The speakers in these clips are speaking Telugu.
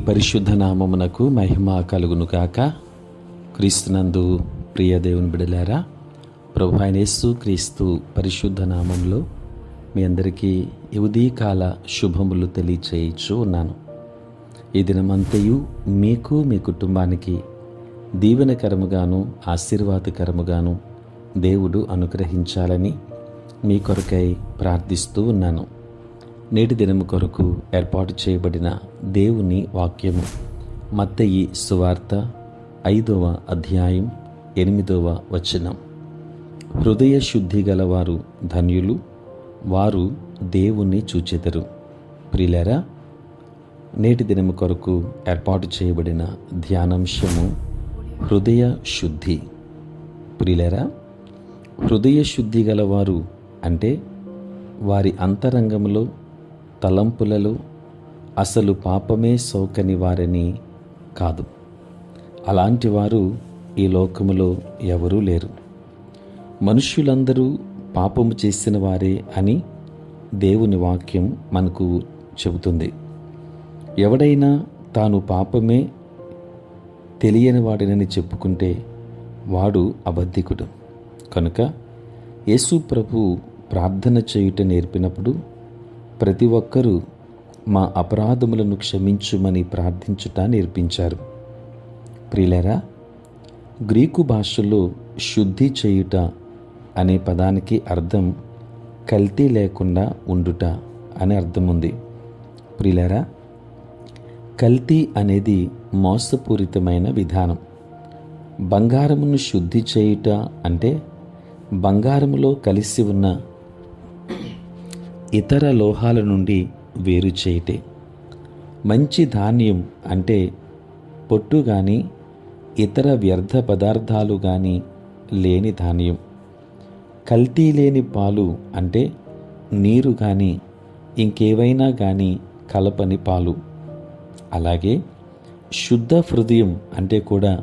పరిశుద్ధ నామమునకు మహిమ కలుగును గాక. క్రీస్తునందు ప్రియ దేవుని బిడలారా, ప్రభు అయిన యేసు క్రీస్తు పరిశుద్ధ నామంలో మీ అందరికీ ఈ ఉదయకాల శుభములు తెలియచేయచ్చు ఉన్నాను. ఈ దినమంతయు మీకు మీ కుటుంబానికి దీవెనకరముగాను ఆశీర్వాదకరముగాను దేవుడు అనుగ్రహించాలని మీ కొరకై ప్రార్థిస్తూ ఉన్నాను. నేటి దినము కొరకు ఏర్పాటు చేయబడిన దేవుని వాక్యము మత్తయి సువార్త 5వ అధ్యాయం 8వ వచనం. హృదయ శుద్ధి గలవారు ధన్యులు, వారు దేవుణ్ణి చూచెదరు. ప్రియులారా, నేటి దినము కొరకు ఏర్పాటు చేయబడిన ధ్యానాంశము హృదయ శుద్ధి. ప్రియులారా, హృదయ శుద్ధి గలవారు అంటే వారి అంతరంగంలో తలంపులలో అసలు పాపమే సోకని వారని కాదు. అలాంటి వారు ఈ లోకములో ఎవరూ లేరు. మనుష్యులందరూ పాపము చేసిన వారే అని దేవుని వాక్యం మనకు చెబుతుంది. ఎవడైనా తాను పాపమే తెలియని వాడినని చెప్పుకుంటే వాడు అబద్ధికుడు. కనుక యేసు ప్రభు ప్రార్థన చేయుట నేర్పినప్పుడు ప్రతి ఒక్కరూ మా అపరాధములను క్షమించుమని ప్రార్థించుట నేర్పించారు. ప్రియులారా, గ్రీకు భాషలో శుద్ధి చేయుట అనే పదానికి అర్థం కల్తీ లేకుండా ఉండుట అనే అర్థం ఉంది. ప్రియులారా, కల్తీ అనేది మోసపూరితమైన విధానం. బంగారమును శుద్ధి చేయుట అంటే బంగారములో కలిసి ఉన్న ఇతర లోహాల నుండి వేరు చేయటే. మంచి ధాన్యం అంటే పొట్టు కానీ ఇతర వ్యర్థ పదార్థాలు కానీ లేని ధాన్యం. కల్తీ లేని పాలు అంటే నీరు కానీ ఇంకేవైనా కానీ కలపని పాలు. అలాగే శుద్ధ హృదయం అంటే కూడా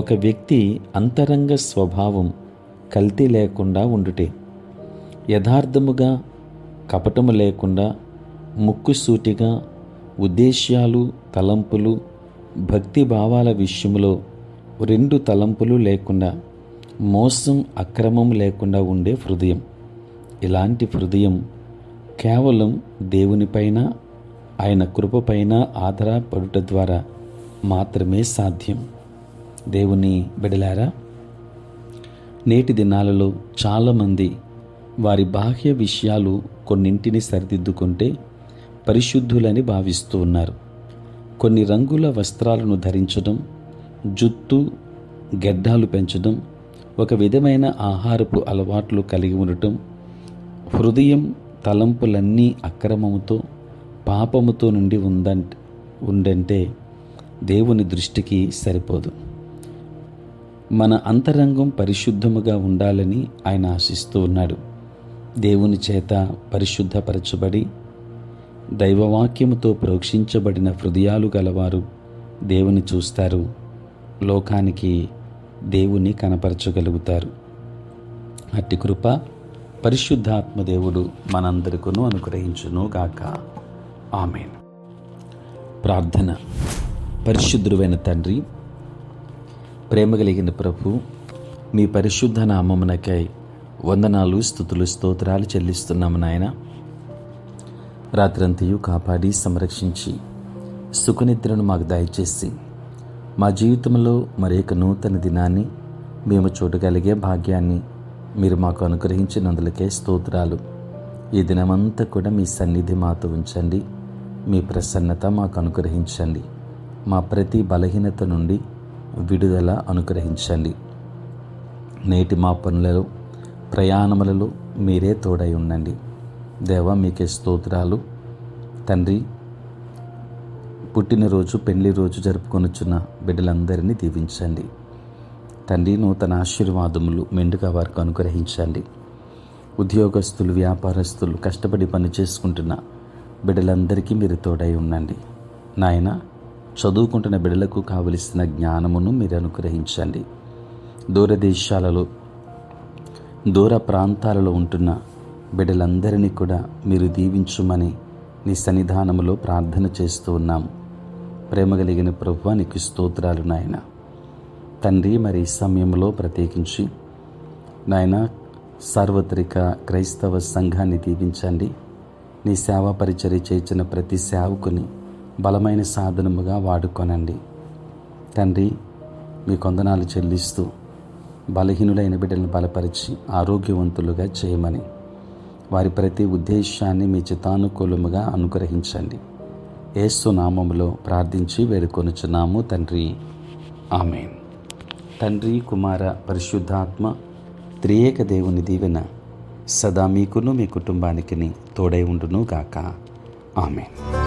ఒక వ్యక్తి అంతరంగ స్వభావం కల్తీ లేకుండా ఉండుటే. యథార్థముగా, కపటము లేకుండా, ముక్కుసూటిగా ఉద్దేశ్యాలు, తలంపులు, భక్తి భావాల విషయంలో రెండు తలంపులు లేకుండా, మోసం, అక్రమం లేకుండా ఉండే హృదయం. ఇలాంటి హృదయం కేవలం దేవునిపైన, ఆయన కృపపైన ఆధారపడుట ద్వారా మాత్రమే సాధ్యం. దేవుని బిడలారా, నేటి దినాలలో చాలామంది వారి బాహ్య విషయాలు కొన్నింటిని సరిదిద్దుకుంటే పరిశుద్ధులని భావిస్తూ ఉన్నారు. కొన్ని రంగుల వస్త్రాలను ధరించడం, జుత్తు, గెడ్డాలు పెంచడం, ఒక విధమైన ఆహారపు అలవాట్లు కలిగి ఉండటం, హృదయం, తలంపులన్నీ అక్రమముతో, పాపముతో నుండి ఉందంటే దేవుని దృష్టికి సరిపోదు. మన అంతరంగం పరిశుద్ధముగా ఉండాలని ఆయన ఆశిస్తూ ఉన్నాడు. దేవుని చేత పరిశుద్ధపరచబడి దైవవాక్యముతో ప్రోక్షించబడిన హృదయాలు గలవారు దేవుని చూస్తారు, లోకానికి దేవుని కనపరచగలుగుతారు. అట్టి కృప పరిశుద్ధాత్మ దేవుడు మనందరికీ అనుగ్రహించును గాక. ఆమేన్. ప్రార్థన. పరిశుద్ధుడైన తండ్రి, ప్రేమ కలిగిన ప్రభు, మీ పరిశుద్ధ నామమునకై వందనాలు, స్తుతులు, స్తోత్రాలు చెల్లిస్తున్నాము నాయన. రాత్రంతయు కాపాడి సంరక్షించి సుఖనిద్రను మాకు దయచేసి మా జీవితంలో మరొక నూతన దినాన్ని మేము చూడగలిగే భాగ్యాన్ని మీరు మాకు అనుగ్రహించినందులకే స్తోత్రాలు. ఈ దినమంతా కూడా మీ సన్నిధి మాతో ఉంచండి. మీ ప్రసన్నత మాకు అనుగ్రహించండి. మా ప్రతి బలహీనత నుండి విడుదల అనుగ్రహించండి. నేటి మా పనులలో, ప్రయాణములలో మీరే తోడై ఉండండి. దేవా, మీకే స్తోత్రాలు. తండ్రి, పుట్టినరోజు, పెళ్లి రోజు జరుపుకొనుచున్న బిడ్డలందరినీ దీవించండి. తండ్రి, నూతన ఆశీర్వాదములు మెండుగా వారికి అనుగ్రహించండి. ఉద్యోగస్తులు, వ్యాపారస్తులు, కష్టపడి పని చేసుకుంటున్న బిడ్డలందరికీ మీరు తోడై ఉండండి. నాయన, చదువుకుంటున్న బిడ్డలకు కావలసిన జ్ఞానమును మీరు అనుగ్రహించండి. దూరదేశాలలో, దూర ప్రాంతాలలో ఉంటున్న బిడ్డలందరినీ కూడా మీరు దీవించుమని నీ సన్నిధానములో ప్రార్థన చేస్తూ ఉన్నాము. ప్రేమ కలిగిన ప్రభువా, నీకు స్తోత్రాలు నాయన. తండ్రి, మరి ఈ సమయంలో ప్రత్యేకించి నాయన సార్వత్రిక క్రైస్తవ సంఘాన్ని దీవించండి. నీ సేవా పరిచర్య చేసిన ప్రతి సేవకుని బలమైన సాధనముగా వాడుకొనండి. తండ్రి, మీ కొందనాలు చెల్లిస్తూ బలహీనులైన బిడ్డలను బలపరిచి ఆరోగ్యవంతులుగా చేయమని, వారి ప్రతి ఉద్దేశాన్ని మీ చిత్తానుకూలముగా అనుగ్రహించండి. యేసు నామములో ప్రార్థించి వేడుకొనుచున్నాము తండ్రి, ఆమేన్. తండ్రి, కుమార, పరిశుద్ధాత్మ త్రియేక దేవుని దీవెన సదా మీకును మీ కుటుంబానికి తోడై ఉండును గాక. ఆమేన్.